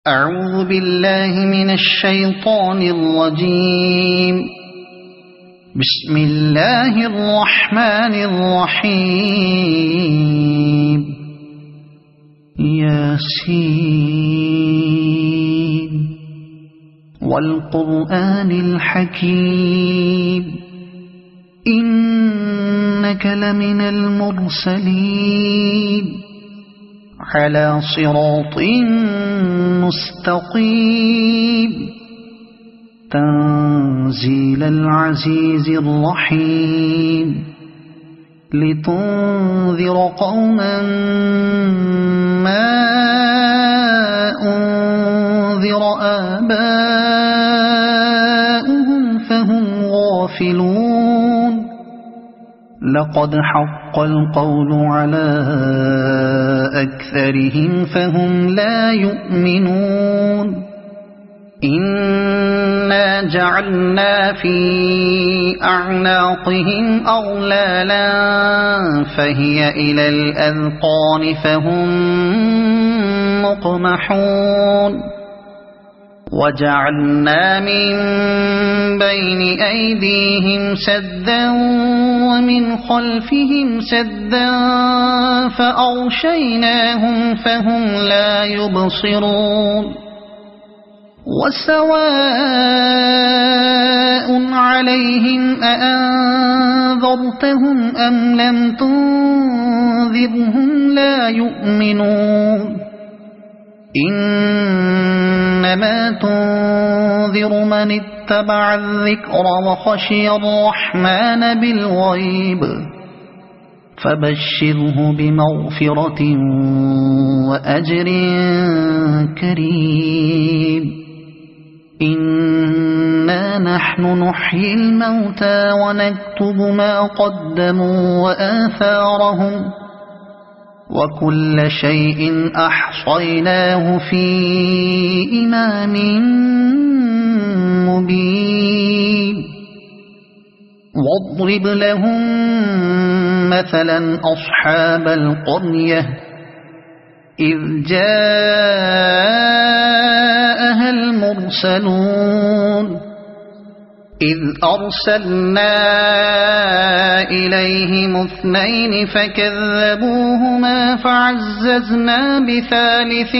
أعوذ بالله من الشيطان الرجيم. بسم الله الرحمن الرحيم. ياسين والقرآن الحكيم إنك لمن المرسلين على صراط مستقيم تنزيل العزيز الرحيم لتنذر قوما ما أنذر آباؤهم فهم غافلون. لقد حق القول على أكثرهم فهم لا يؤمنون. إنا جعلنا في أعناقهم أغلالا فهي إلى الأذقان فهم مقمحون. وجعلنا من بين أيديهم سدا ومن خلفهم سدا فأغشيناهم فهم لا يبصرون. وسواء عليهم أأنذرتهم أم لم تنذرهم لا يؤمنون. إنما تنذر من اتبع الذكر وخشي الرحمن بالغيب فبشره بمغفرة وأجر كريم. إنا نحن نحيي الموتى ونكتب ما قدموا وآثارهم وكل شيء أحصيناه في إمام مبين. واضرب لهم مثلا أصحاب القرية إذ جاءها المرسلون إذ أرسلنا إليهم اثنين فكذبوهما فعززنا بثالث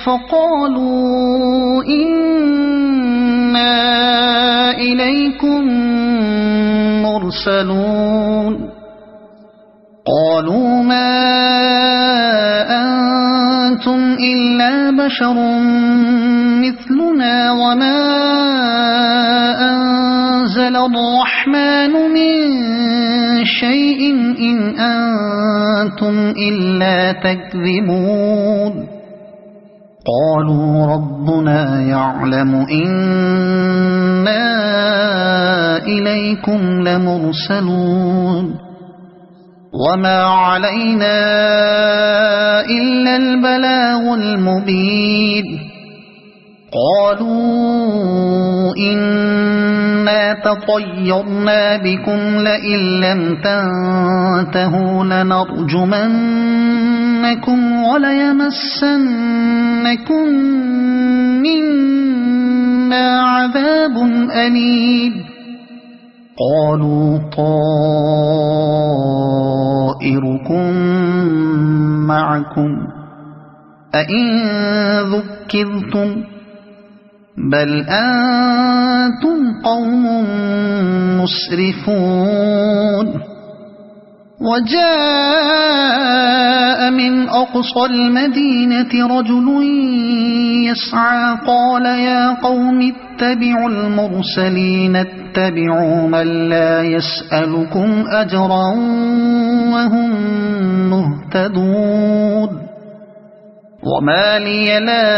فقالوا إنا إليكم مرسلون. قالوا ما أنتم إلا بشر مثلنا وما أنزل الرحمن من شيء إن أنتم إلا تكذبون. قالوا ربنا يعلم إنا إليكم لمرسلون وما علينا إلا البلاغ المبين. قالوا إنا تطيرنا بكم لئن لم تنتهوا لنرجمنكم وليمسنكم منا عذاب أليم. قالوا طائركم معكم أئن ذكرتم بل أنتم قوم مسرفون. وجاء من أقصى المدينة رجل يسعى قال يا قوم اتبعوا المرسلين اتبعوا من لا يسألكم أجرا وهم مهتدون. وما لي لا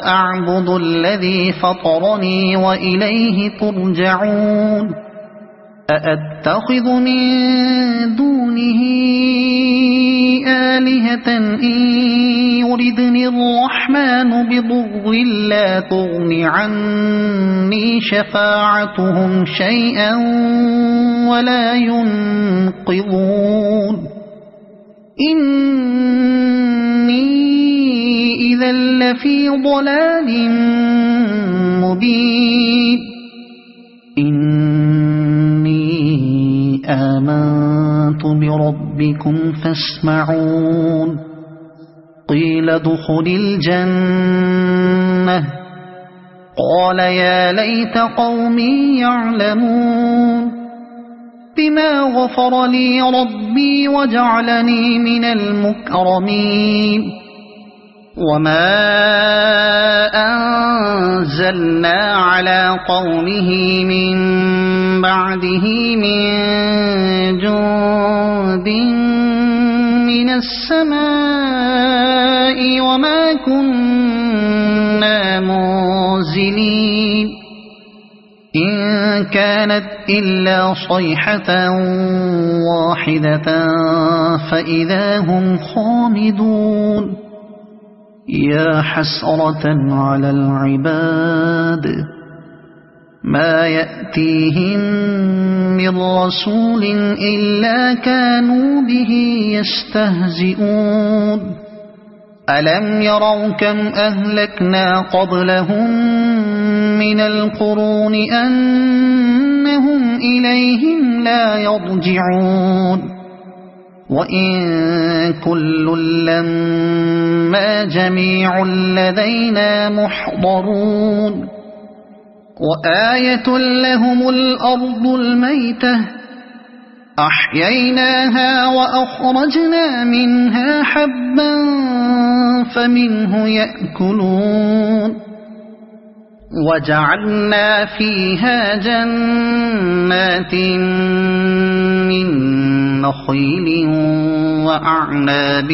أعبد الذي فطرني وإليه ترجعون. أأتخذ من دونه آلهة إن يردني الرحمن بضر لا تغن عني شفاعتهم شيئا ولا ينقذون. إني إذا لفي ضلال مبين إني آمنت بربكم فاسمعون قيل ادخل الجنة قال يا ليت قومي يعلمون بما غفر لي ربي وجعلني من المكرمين وما أنزلنا على قومه من بعده من جند من السماء وما كنا منزلين إن كانت إلا صيحة واحدة فإذا هم خامدون يا حسرة على العباد ما يأتيهم من رسول إلا كانوا به يستهزئون ألم يروا كم أهلكنا قبلهم من القرون أنهم إليهم لا يرجعون وإن كل لما جميع لدينا محضرون وآية لهم الأرض الميتة أحييناها وأخرجنا منها حبا فمنه يأكلون وجعلنا فيها جنات من نخيل وأعناب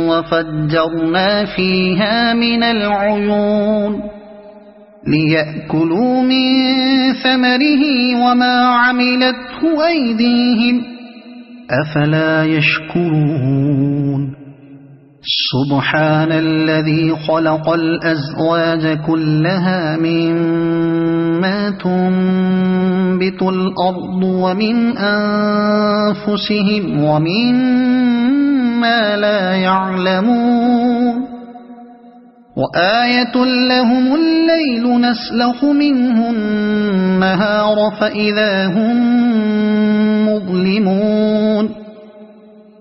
وفجرنا فيها من العيون ليأكلوا من ثمره وما عملته أيديهم أفلا يشكرون سبحان الذي خلق الأزواج كلها مما تنبت الأرض ومن أنفسهم ومما لا يعلمون وآية لهم الليل نسلخ منه النهار فإذا هم مظلمون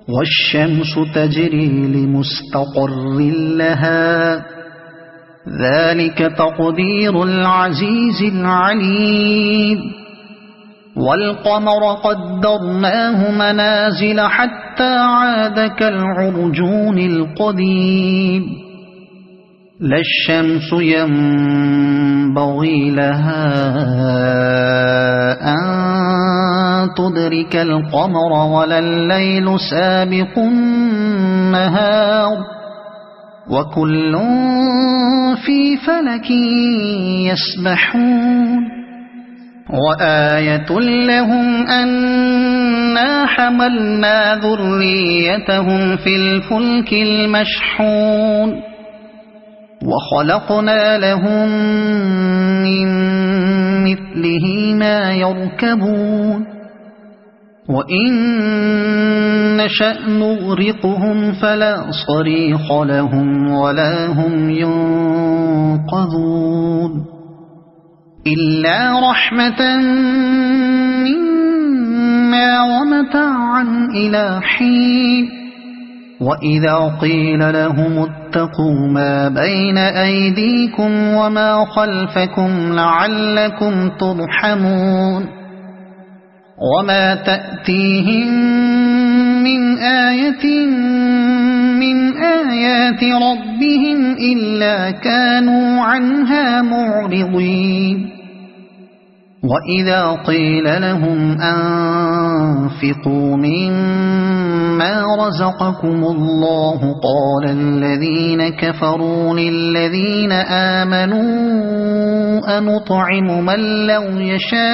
والشمس تجري لمستقر لها ذلك تقدير العزيز العليم والقمر قدرناه منازل حتى عاد كالعرجون القديم لا الشمس ينبغي لها أن تدرك القمر ولا الليل سابق النهار وكل في فلك يسبحون وآية لهم أنا حملنا ذريتهم في الفلك المشحون وخلقنا لهم من مثله ما يركبون وإن نشأ نغرقهم فلا صريخ لهم ولا هم ينقذون إلا رحمة منا ومتاعا إلى حين وإذا قيل لهم اتقوا ما بين أيديكم وما خلفكم لعلكم ترحمون وما تأتيهم من آية من آيات ربهم إلا كانوا عنها معرضين وإذا قيل لهم أنفقوا مما رزقكم الله قال الذين كفروا للذين آمنوا أنطعم من لو يشاء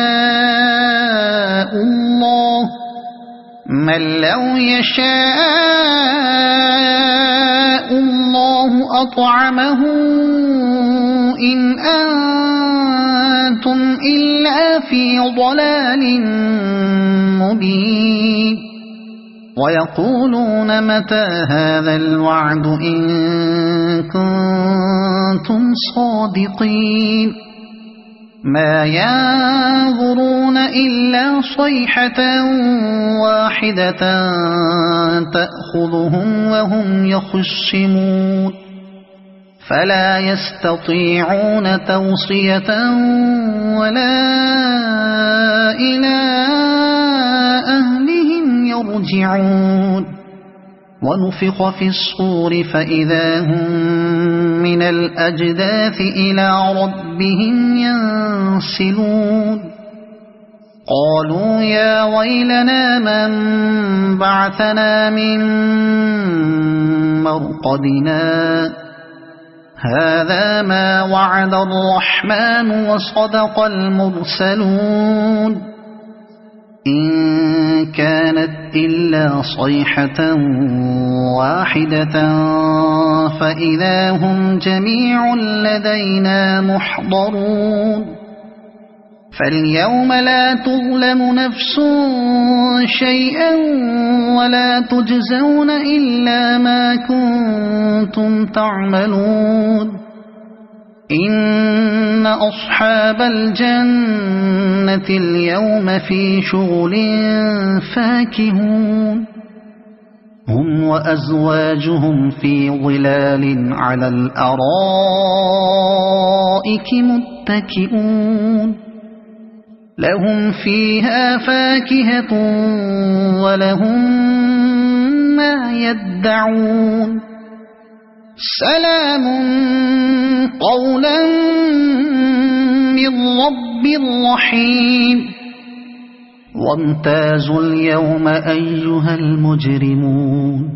الله أطعمه إن أنتم إلا في ضلال مبين ويقولون متى هذا الوعد إن كنتم صادقين ما ينظرون إلا صيحة واحدة تأخذهم وهم يخصمون فلا يستطيعون توصية ولا إلى أهلهم يرجعون ونفخ في الصور فإذا هم من الأجداث إلى ربهم ينسلون قالوا يا ويلنا من بعثنا من مرقدنا هذا ما وعد الرحمن وصدق المرسلون إن كانت إلا صيحة واحدة فإذا هم جميع لدينا محضرون فاليوم لا تظلم نفس شيئا ولا تجزون إلا ما كنتم تعملون إن أصحاب الجنة اليوم في شغل فاكهون هم وأزواجهم في ظلال على الأرائك متكئون لهم فيها فاكهة ولهم ما يدعون سلام قولا من رب رحيم وامتازوا اليوم أيها المجرمون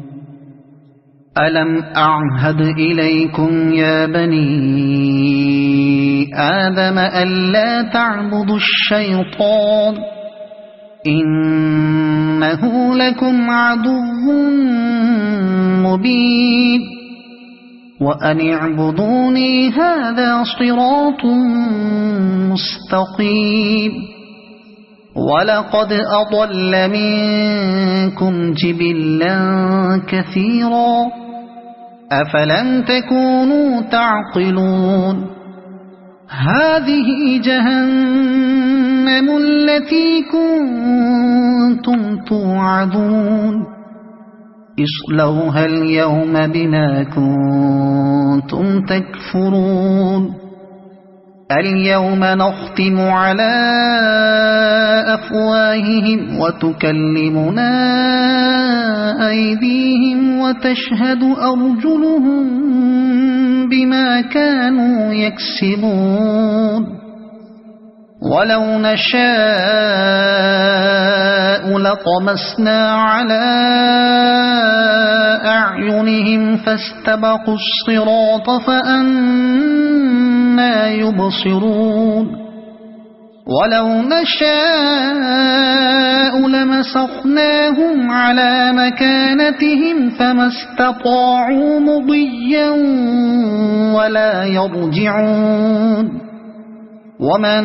ألم أعهد إليكم يا بني آدم ألا تعبدوا الشيطان إنه لكم عدو مبين وأن اعبدوني هذا صراط مستقيم ولقد أضل منكم جبلا كثيرا أفلم تكونوا تعقلون هذه جهنم التي كنتم توعدون اصلوها اليوم بما كنتم تكفرون اليوم نختم على أفواههم وتكلمنا أيديهم وتشهد أرجلهم بما كانوا يكسبون ولو نشاء لطمسنا على أعينهم فاستبقوا الصراط فأنى يبصرون ولو نشاء لمسخناهم على مكانتهم فما استطاعوا مضيا ولا يرجعون ومن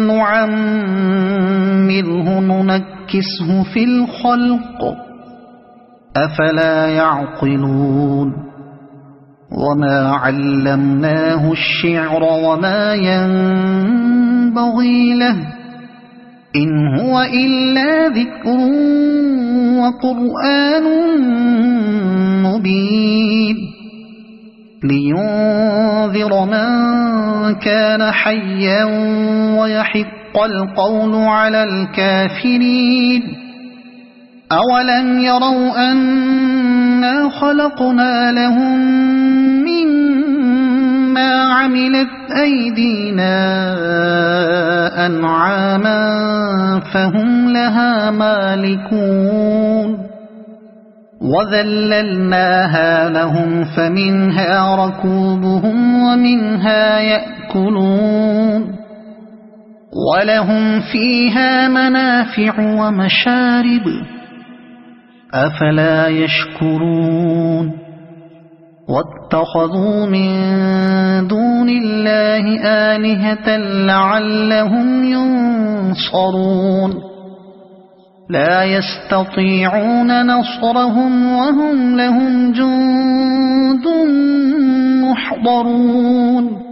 نعمره ننكسه في الخلق أفلا يعقلون وما علمناه الشعر وما ينبغي له إن هو إلا ذكر وقرآن مبين لينذر من كان حيا ويحق القول على الكافرين أولم يروا أنا خلقنا لهم مما عملت أيدينا أنعاما فهم لها مالكون وذللناها لهم فمنها ركوبهم ومنها يأكلون ولهم فيها منافع ومشارب أفلا يشكرون واتخذوا من دون الله آلهة لعلهم ينصرون لا يستطيعون نصرهم وهم لهم جند محضرون يحضرون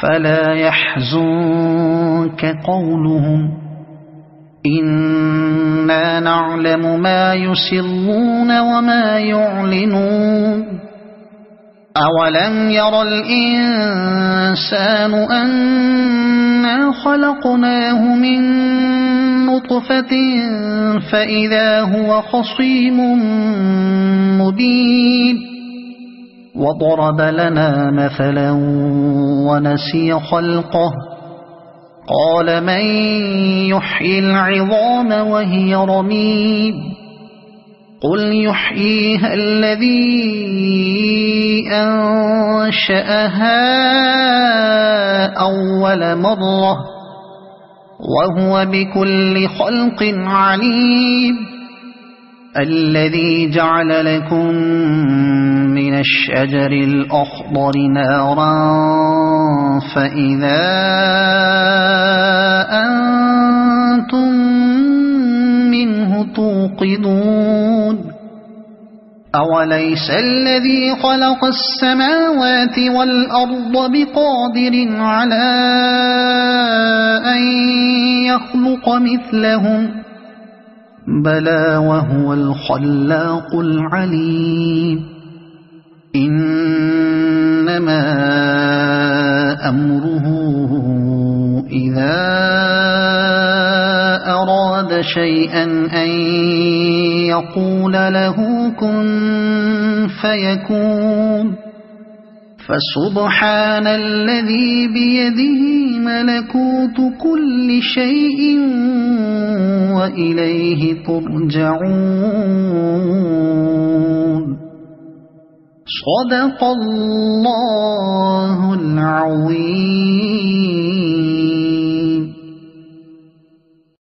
فلا يحزنك قولهم إنا نعلم ما يسرون وما يعلنون أولم ير الإنسان أنا خلقناه من نطفة فإذا هو خصيم مبين وضرب لنا مثلا ونسي خلقه قال من يحيي العظام وهي رميم قل يحييها الذي أنشأها أول مرة وهو بكل خلق عليم الذي جعل لكم من الشجر الأخضر نارا فإذا أنتم منه توقدون أوليس الذي خلق السماوات والأرض بقادر على أن يخلق مثلهم بلى وهو الخلاق العليم إنما أمره إذا أراد شيئا أن يقول له كن فيكون فسبحان الذي بيده ملكوت كل شيء وإليه ترجعون صدق الله العظيم.